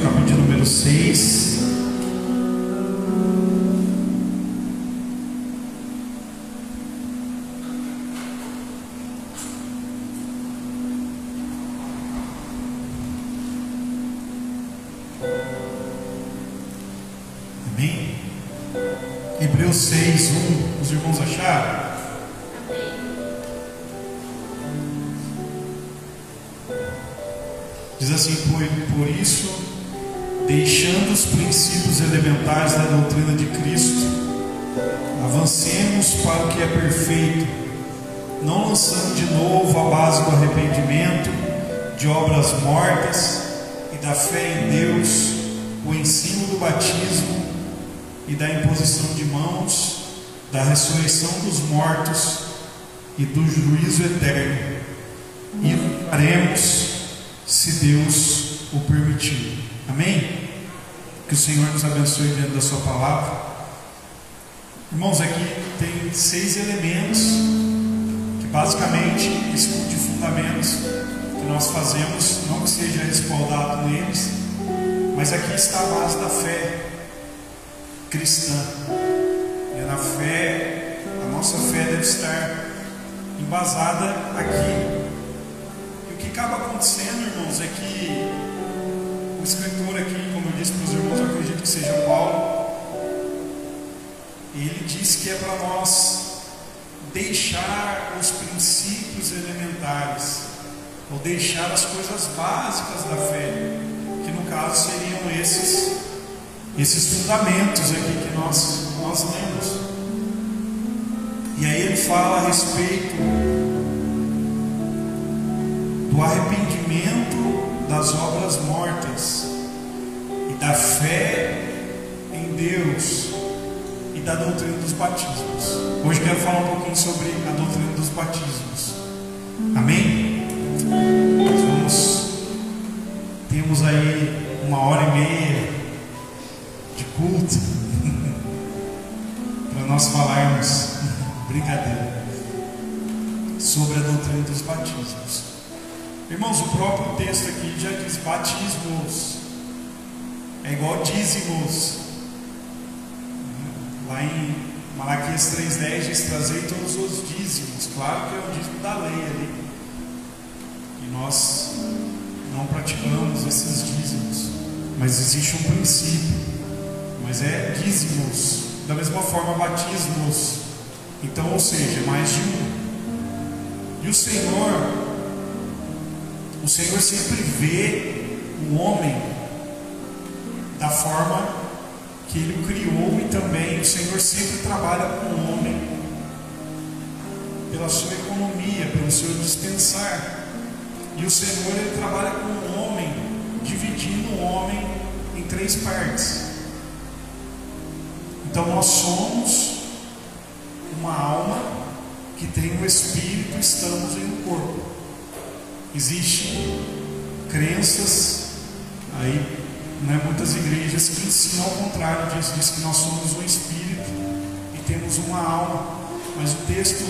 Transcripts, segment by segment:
capítulo de número 6. Amém? Hebreus 6, 1. Os irmãos acharam? Diz assim: por isso, deixando os princípios elementares da doutrina de Cristo, avancemos para o que é perfeito, não lançando de novo a base do arrependimento, de obras mortas e da fé em Deus, o ensino do batismo e da imposição de mãos, da ressurreição dos mortos e do juízo eterno, e faremos, se Deus o permitir. Amém? Que o Senhor nos abençoe diante da sua palavra. Irmãos, aqui tem 6 elementos que basicamente estudo de fundamentos que nós fazemos, não que seja respaldado neles, mas aqui está a base da fé cristã. E na fé, a nossa fé deve estar embasada aqui. E o que acaba acontecendo, irmãos, é que o escritor aqui, como eu disse para os irmãos, eu acredito que seja Paulo, ele diz que é para nós deixar os princípios elementares, ou deixar as coisas básicas da fé, que no caso seriam esses fundamentos aqui que nós lemos. E aí ele fala a respeito do arrependimento das obras mortas e da fé em Deus e da doutrina dos batismos. Hoje eu quero falar um pouquinho sobre a doutrina dos batismos. Amém? Temos aí 1h30 de culto para nós falarmos, brincadeira, sobre a doutrina dos batismos. Irmãos, o próprio texto aqui já diz batismos, é igual dízimos. Lá em Malaquias 3,10 diz: trazei todos os dízimos. Claro que é o dízimo da lei ali, e nós não praticamos esses dízimos, mas existe um princípio, mas é dízimos. Da mesma forma, batismos. Então, ou seja, mais de um. E o Senhor sempre vê o homem da forma que Ele o criou, e também o Senhor sempre trabalha com o homem pela sua economia, pelo seu dispensar. E o Senhor, Ele trabalha com o homem, dividindo o homem em 3 partes. Então nós somos uma alma que tem um espírito, estamos em um corpo. Existem crenças aí, né, muitas igrejas que ensinam ao contrário disso, diz que nós somos um espírito e temos uma alma. Mas o texto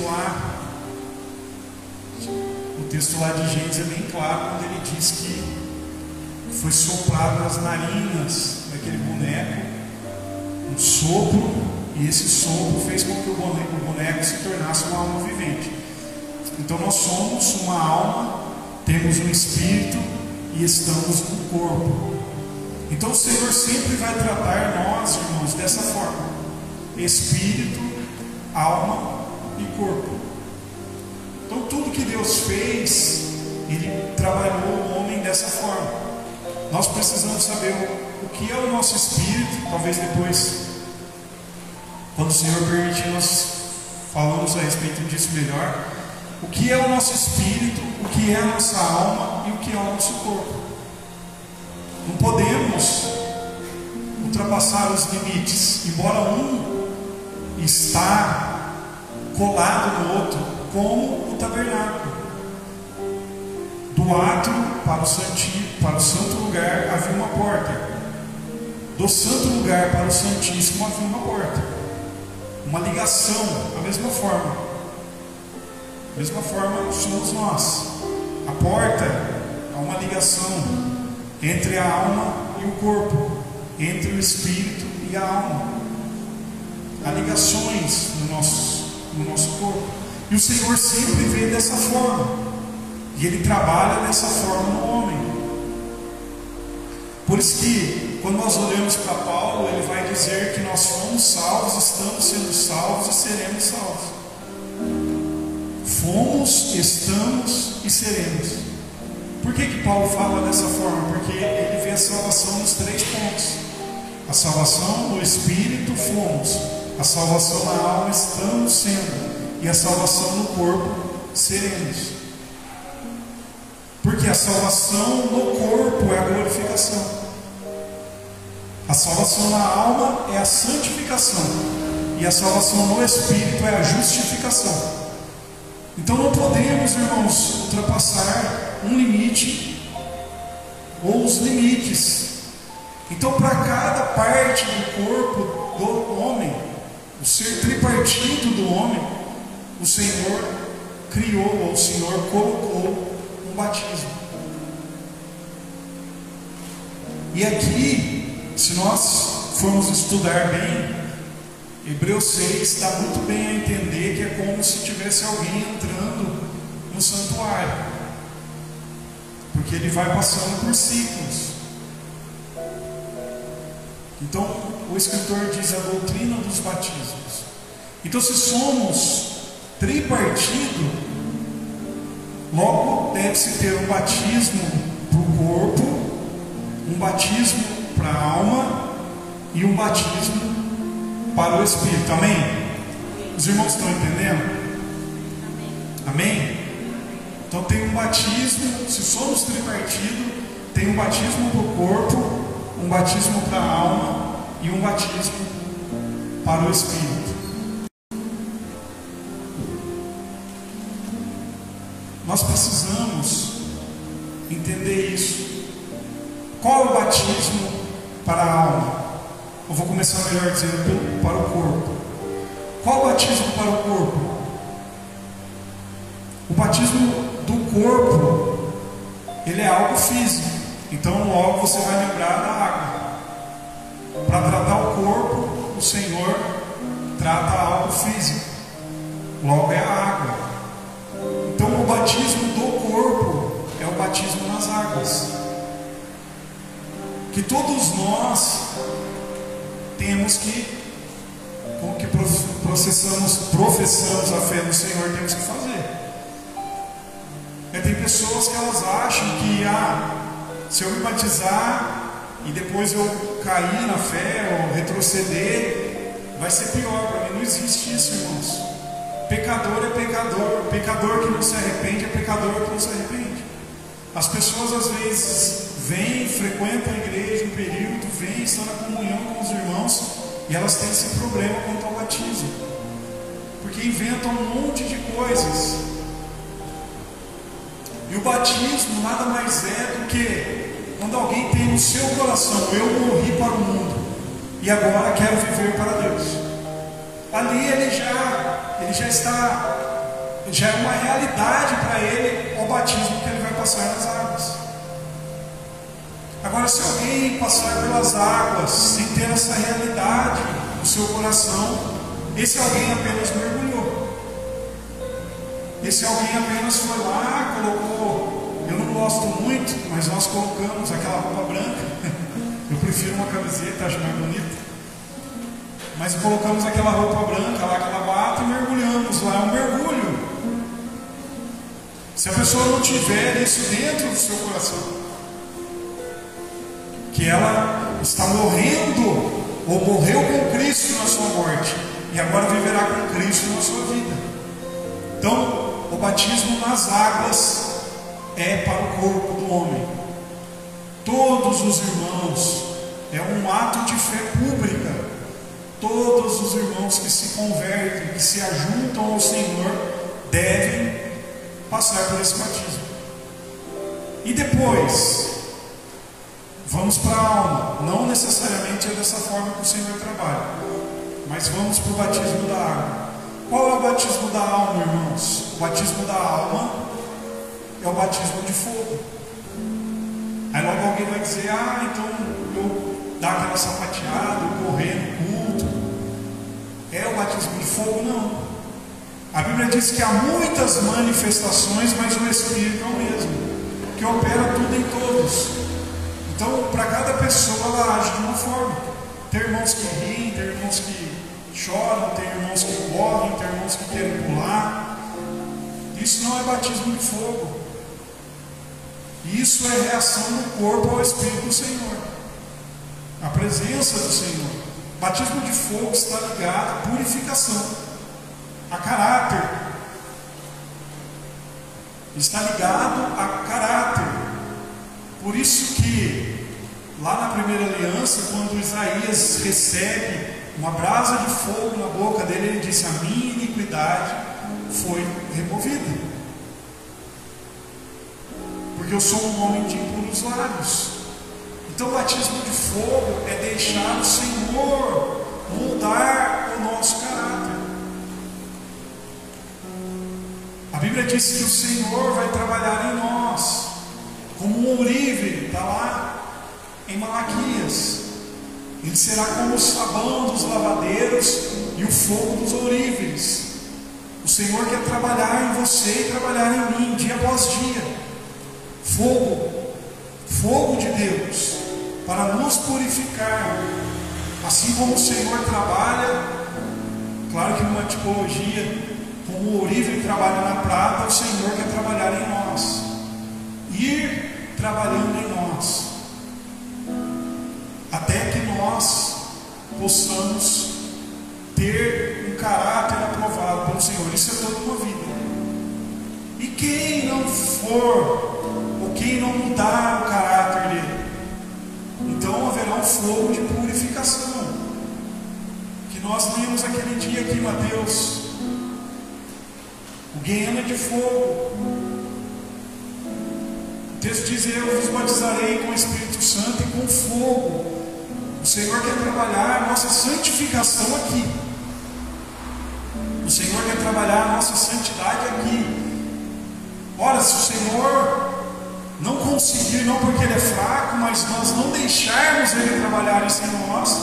lá de Gênesis é bem claro quando ele diz que foi soprado nas narinas daquele boneco um sopro, e esse sopro fez com que o boneco se tornasse uma alma vivente. Então nós somos uma alma, temos um espírito e estamos no corpo. Então o Senhor sempre vai tratar nós, irmãos, dessa forma: espírito, alma e corpo. Então tudo que Deus fez, Ele trabalhou o homem dessa forma. Nós precisamos saber o que é o nosso espírito. Talvez depois, quando o Senhor permitir, nós falamos a respeito disso melhor. O que é o nosso espírito, o que é a nossa alma e o que é o nosso corpo. Não podemos ultrapassar os limites, embora um está colado no outro, como o tabernáculo. Do átrio para o santo lugar havia uma porta. Do santo lugar para o santíssimo havia uma porta. Uma ligação, da mesma forma. Da mesma forma somos nós. A porta é uma ligação entre a alma e o corpo, entre o espírito e a alma. Há ligações no nosso corpo. E o Senhor sempre vê dessa forma. E Ele trabalha dessa forma no homem. Por isso que, quando nós olhamos para Paulo, ele vai dizer que nós fomos salvos, estamos sendo salvos e seremos salvos. Fomos, estamos e seremos. Por que Paulo fala dessa forma? Porque ele vê a salvação nos 3 pontos. A salvação no espírito, fomos. A salvação na alma, estamos sendo. E a salvação no corpo, seremos. Porque a salvação no corpo é a glorificação. A salvação na alma é a santificação. E a salvação no espírito é a justificação. Então não podemos, irmãos, ultrapassar um limite ou os limites. Então, para cada parte do corpo do homem, o ser tripartido do homem, o Senhor criou, ou o Senhor colocou um batismo. E aqui, se nós formos estudar bem, Hebreus 6 dá muito bem a entender que é como se tivesse alguém entrando no santuário, porque ele vai passando por ciclos. Então o escritor diz a doutrina dos batismos. Então, se somos tripartido, logo deve-se ter um batismo para o corpo, um batismo para a alma e um batismo para o espírito. Amém? Os irmãos estão entendendo? Amém? Então tem um batismo, se somos tripartido, tem um batismo para o corpo, um batismo para a alma e um batismo para o espírito. Nós precisamos entender isso. Qual é o batismo para a alma? Eu vou começar melhor dizendo para o corpo. Qual o batismo para o corpo? O batismo do corpo, ele é algo físico. Então logo você vai lembrar da água. Para tratar o corpo, o Senhor trata algo físico. Logo é a água. Então o batismo do corpo é o batismo nas águas. Que todos nós temos que, como que professamos a fé no Senhor, temos que fazer. Tem pessoas que elas acham que se eu me batizar e depois eu cair na fé ou retroceder, vai ser pior. Para mim não existe isso, irmãos. Pecador é pecador. Pecador que não se arrepende é pecador que não se arrepende. As pessoas às vezes vêm, frequentam a igreja um período, vêm, estão na comunhão com os irmãos e elas têm esse problema quanto ao batismo, porque inventam um monte de coisas. E o batismo nada mais é do que quando alguém tem no seu coração: eu morri para o mundo e agora quero viver para Deus. Ali ele já está, já é uma realidade para ele o batismo que ele vai passar nas águas. Agora, se alguém passar pelas águas sem ter essa realidade no seu coração, esse alguém apenas mergulhou. Esse alguém apenas foi lá, colocou, eu não gosto muito, mas nós colocamos aquela roupa branca. Eu prefiro uma camiseta, acho mais bonita. Mas colocamos aquela roupa branca lá, aquela bata e mergulhamos lá. É um mergulho. Se a pessoa não tiver isso dentro do seu coração, que ela está morrendo ou morreu com Cristo na sua morte e agora viverá com Cristo na sua vida. Então, o batismo nas águas é para o corpo do homem. Todos os irmãos, é um ato de fé pública. Todos os irmãos que se convertem, que se ajuntam ao Senhor, devem passar por esse batismo. E depois vamos para a alma. Não necessariamente é dessa forma que o Senhor trabalha, mas vamos para o batismo da água. Qual é o batismo da alma, irmãos? O batismo da alma é o batismo de fogo. Aí logo alguém vai dizer: ah, então eu dar aquela sapateada, eu correr no culto, é o batismo de fogo? Não. A Bíblia diz que há muitas manifestações, mas o Espírito é o mesmo, que opera tudo em todos. Então, para cada pessoa, ela age de uma forma. Tem irmãos que riem, tem irmãos que choram, tem irmãos que correm, tem irmãos que querem pular. Isso não é batismo de fogo. Isso é reação do corpo ao Espírito do Senhor, a presença do Senhor. Batismo de fogo está ligado à purificação, a caráter. Está ligado a caráter. Por isso que lá na primeira aliança, quando Isaías recebe uma brasa de fogo na boca dele, ele disse: a minha iniquidade foi removida, porque eu sou um homem de impuros lábios. Então o batismo de fogo é deixar o Senhor moldar o nosso caráter. A Bíblia diz que o Senhor vai trabalhar em nós como um ourive, está lá em Malaquias. Ele será como o sabão dos lavadeiros e o fogo dos ourives. O Senhor quer trabalhar em você e trabalhar em mim, dia após dia. Fogo de Deus, para nos purificar. Assim como o Senhor trabalha, claro que numa tipologia, como o ourive trabalha na prata, o Senhor quer trabalhar em nós, ir trabalhando em nós, até que nós possamos ter um caráter aprovado pelo Senhor. Isso é toda uma vida. E quem não for, ou quem não mudar o caráter dele, então haverá um fogo de purificação, que nós lemos aquele dia aqui em Mateus, o guiana de fogo. O texto diz: eu vos batizarei com o Espírito Santo e com fogo. O Senhor quer trabalhar a nossa santificação aqui. O Senhor quer trabalhar a nossa santidade aqui. Ora, se o Senhor não conseguir, não porque Ele é fraco, mas nós não deixarmos Ele trabalhar isso em nós,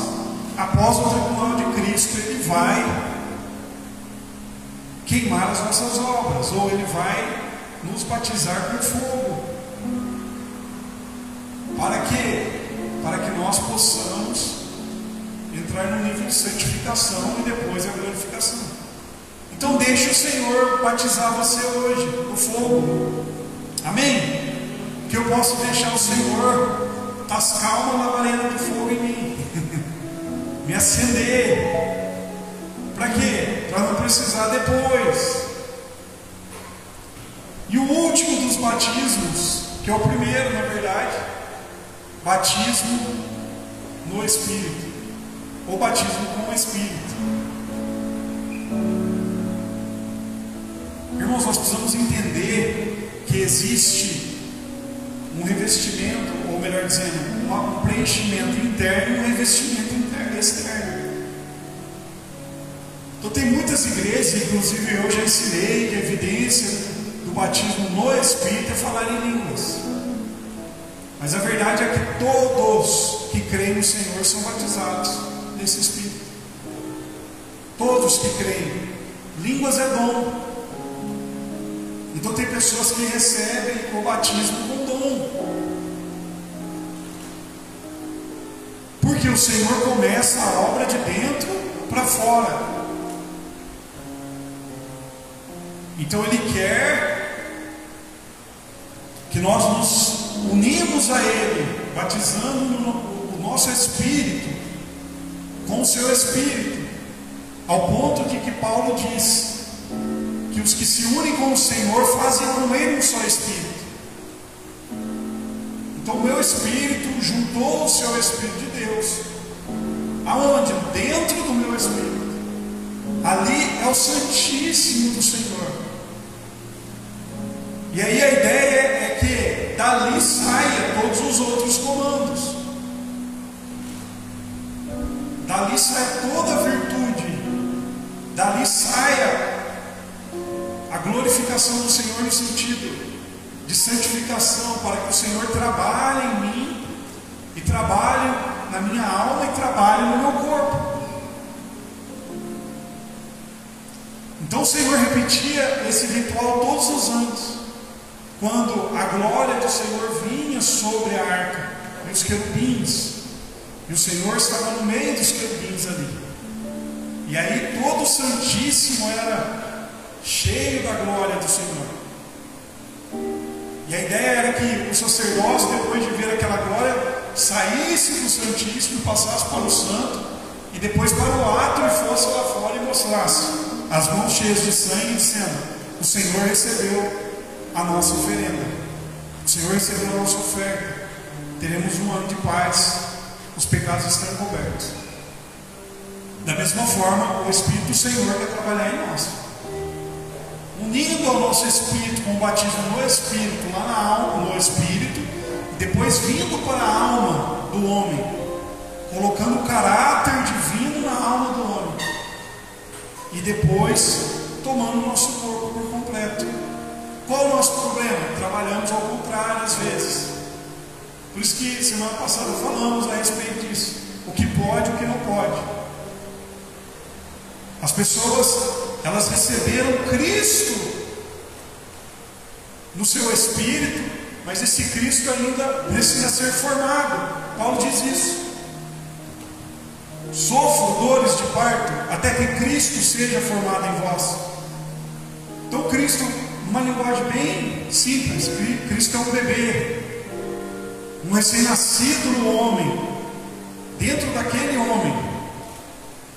após o tribunal de Cristo, Ele vai queimar as nossas obras, ou Ele vai nos batizar com fogo. Para quê? Para que nós possamos entrar no nível de santificação e depois a glorificação. Então deixe o Senhor batizar você hoje no fogo. Amém? Que eu possa deixar o Senhor tascar uma labareda de fogo em mim, me acender. Para quê? Para não precisar depois. E o último dos batismos, que é o primeiro na verdade, batismo no Espírito, ou batismo com o Espírito. Irmãos, nós precisamos entender que existe um revestimento, ou melhor dizendo, um preenchimento interno e um revestimento externo. Então tem muitas igrejas, inclusive eu já ensinei, que a evidência do batismo no Espírito é falar em línguas. Mas a verdade é que todos que creem no Senhor são batizados nesse Espírito. Todos que creem. Línguas é dom. Então tem pessoas que recebem o batismo com dom. Porque o Senhor começa a obra de dentro para fora. Então Ele quer que nós nos unimos a Ele, batizando o nosso espírito com o seu espírito, ao ponto de que Paulo diz que os que se unem com o Senhor fazem com Ele um só espírito. Então o meu espírito juntou o seu Espírito de Deus. Aonde? Dentro do meu espírito. Ali é o Santíssimo do Senhor. E aí a ideia é que dali saia todos os outros comandos. Dali saia toda a virtude. Dali saia a glorificação do Senhor no sentido de de santificação, para que o Senhor trabalhe em mim, e trabalhe na minha alma, e trabalhe no meu corpo. Então o Senhor repetia esse ritual todos os anos, quando a glória do Senhor vinha sobre a arca e os querubins, e o Senhor estava no meio dos querubins ali, e aí todo o Santíssimo era cheio da glória do Senhor. E a ideia era que o sacerdócio, depois de ver aquela glória, saísse do Santíssimo, passasse para o Santo, e depois para o átrio e fosse lá fora e mostrasse as mãos cheias de sangue, dizendo: o Senhor recebeu a nossa oferenda, o Senhor recebeu a nossa oferta, teremos um ano de paz, os pecados estão cobertos. Da mesma forma, o Espírito do Senhor quer trabalhar em nós, unindo ao nosso espírito com o batismo no Espírito, lá na alma, no Espírito, e depois vindo para a alma do homem, colocando o caráter divino na alma do homem, e depois tomando o nosso corpo por completo. Qual o nosso problema? Trabalhamos ao contrário às vezes. Por isso que semana passada falamos a respeito disso, o que pode e o que não pode. As pessoas, elas receberam Cristo no seu espírito, mas esse Cristo ainda precisa ser formado. Paulo diz isso: sofro dores de parto até que Cristo seja formado em vós. Então Cristo, uma linguagem bem simples, Cristo é um bebê, um recém-nascido no homem, dentro daquele homem.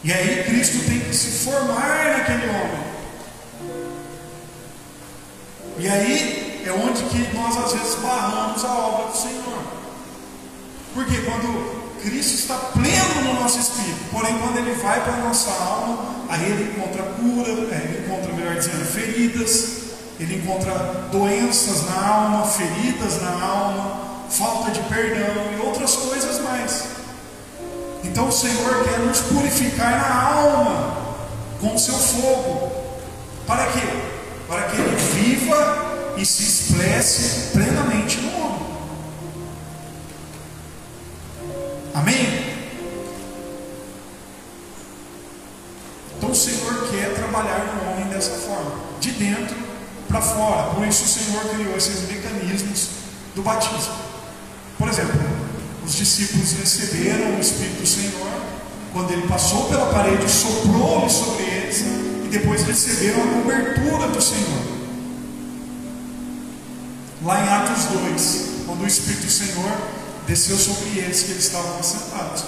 E aí Cristo tem que se formar naquele homem. E aí é onde que nós às vezes barramos a obra do Senhor. Porque quando Cristo está pleno no nosso espírito, porém quando Ele vai para a nossa alma, aí Ele encontra cura, Ele encontra, melhor dizendo, feridas, Ele encontra doenças na alma, feridas na alma, falta de perdão e outras coisas mais. Então o Senhor quer nos purificar na alma com o seu fogo. Para quê? Para que Ele viva e se expresse plenamente no homem. Amém? Então o Senhor quer trabalhar no homem dessa forma, de dentro para fora. Por isso o Senhor criou esses mecanismos do batismo. Por exemplo, os discípulos receberam o Espírito do Senhor quando Ele passou pela parede, soprou-lhe sobre eles, e depois receberam a cobertura do Senhor. Lá em Atos 2, quando o Espírito do Senhor desceu sobre eles, que eles estavam assentados.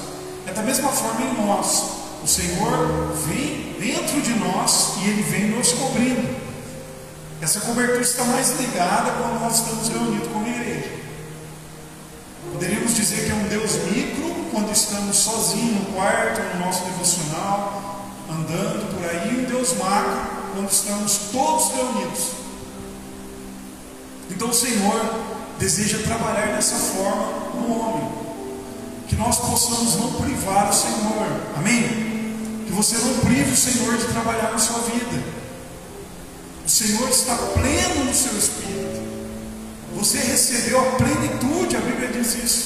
É da mesma forma em nós. O Senhor vem dentro de nós e Ele vem nos cobrindo. Essa cobertura está mais ligada quando nós estamos reunidos como igreja. Poderíamos dizer que é um Deus micro quando estamos sozinhos no quarto, no nosso devocional, andando por aí, e um Deus macro quando estamos todos reunidos. Então o Senhor deseja trabalhar dessa forma no homem, que nós possamos não privar o Senhor, amém? Que você não prive o Senhor de trabalhar na sua vida. O Senhor está pleno no seu espírito. Você recebeu a plenitude, a Bíblia diz isso,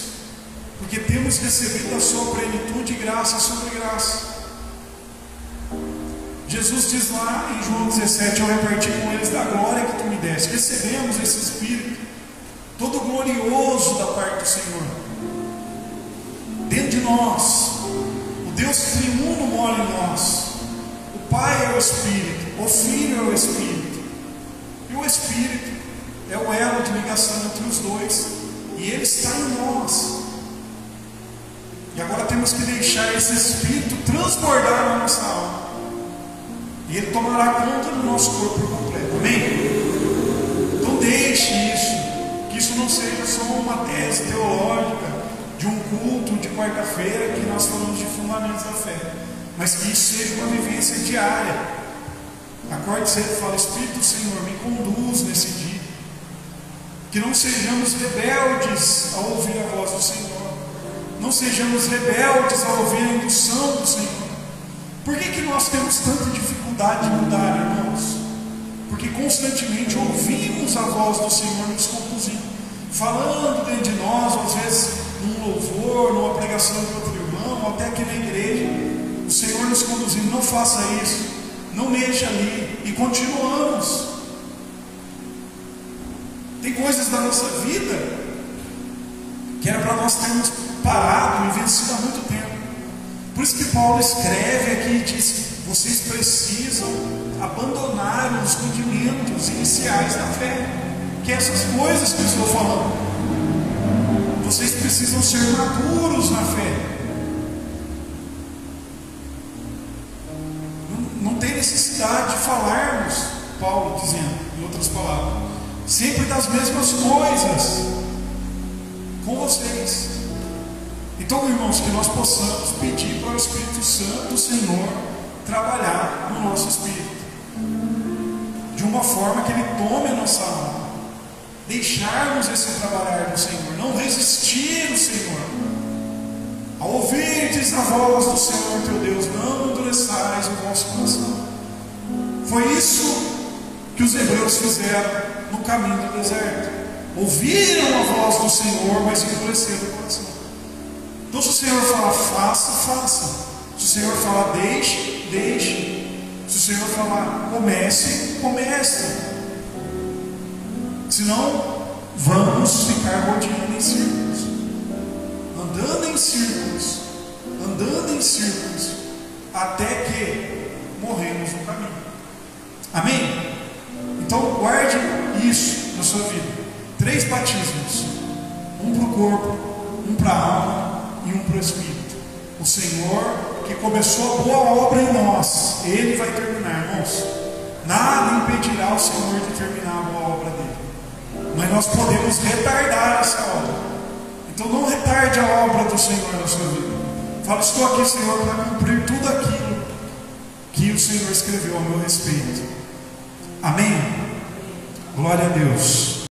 porque temos recebido a sua plenitude, graça sobre graça. Jesus diz lá em João 17: eu reparti com eles da glória que tu me deste. Recebemos esse Espírito todo glorioso da parte do Senhor dentro de nós. O Deus triuno mora em nós. O Pai é o Espírito, o Filho é o Espírito, e o Espírito é o elo de ligação entre os dois, e Ele está em nós. E agora temos que deixar esse Espírito transbordar na nossa alma, e Ele tomará conta do nosso corpo por completo, amém? Então deixe isso, que isso não seja só uma tese teológica de um culto de quarta-feira que nós falamos de fundamentos da fé, mas que isso seja uma vivência diária. Acorde cedo e fala: Espírito do Senhor, me conduz nesse dia. Que não sejamos rebeldes ao ouvir a voz do Senhor, não sejamos rebeldes ao ouvir a indução do Senhor. Por que nós temos tanta dificuldade de mudar, irmãos? Porque constantemente ouvimos a voz do Senhor nos conduzir. falando dentro de nós, ou às vezes num louvor, numa pregação de outro irmão, ou até aqui na igreja, o Senhor nos conduzindo, não faça isso, não mexa ali, e continuamos. Tem coisas da nossa vida que era para nós termos parado e vencido há muito tempo. Por isso que Paulo escreve aqui e diz: vocês precisam abandonar os rudimentos iniciais da fé, que é essas coisas que eu estou falando. Vocês precisam ser maduros na fé. Não tem necessidade de falarmos, Paulo dizendo, em outras palavras, sempre das mesmas coisas com vocês. Então, irmãos, que nós possamos pedir para o Espírito Santo do Senhor trabalhar no nosso espírito, de uma forma que Ele tome a nossa alma, deixarmos esse trabalhar do Senhor, não resistir ao Senhor. Ao ouvirdes a voz do Senhor teu Deus, não endureçais o vosso coração. Foi isso que os hebreus fizeram no caminho do deserto. Ouviram a voz do Senhor, mas endureceram o coração. Então, se o Senhor falar faça, faça. Se o Senhor falar deixe, deixe. Se o Senhor falar comece, comece. Senão, vamos ficar rodeando em círculos, andando em círculos, andando em círculos, até que morremos no caminho. Amém? Então, guarde isso na sua vida. 3 batismos: um para o corpo, um para a alma e um para o espírito. O Senhor que começou a boa obra em nós, Ele vai terminar, irmãos. Nada impedirá o Senhor de terminar a boa obra dele, mas nós podemos retardar essa obra. Então não retarde a obra do Senhor na sua vida. Fala: estou aqui, Senhor, para cumprir tudo aquilo que o Senhor escreveu a meu respeito. Amém? Glória a Deus.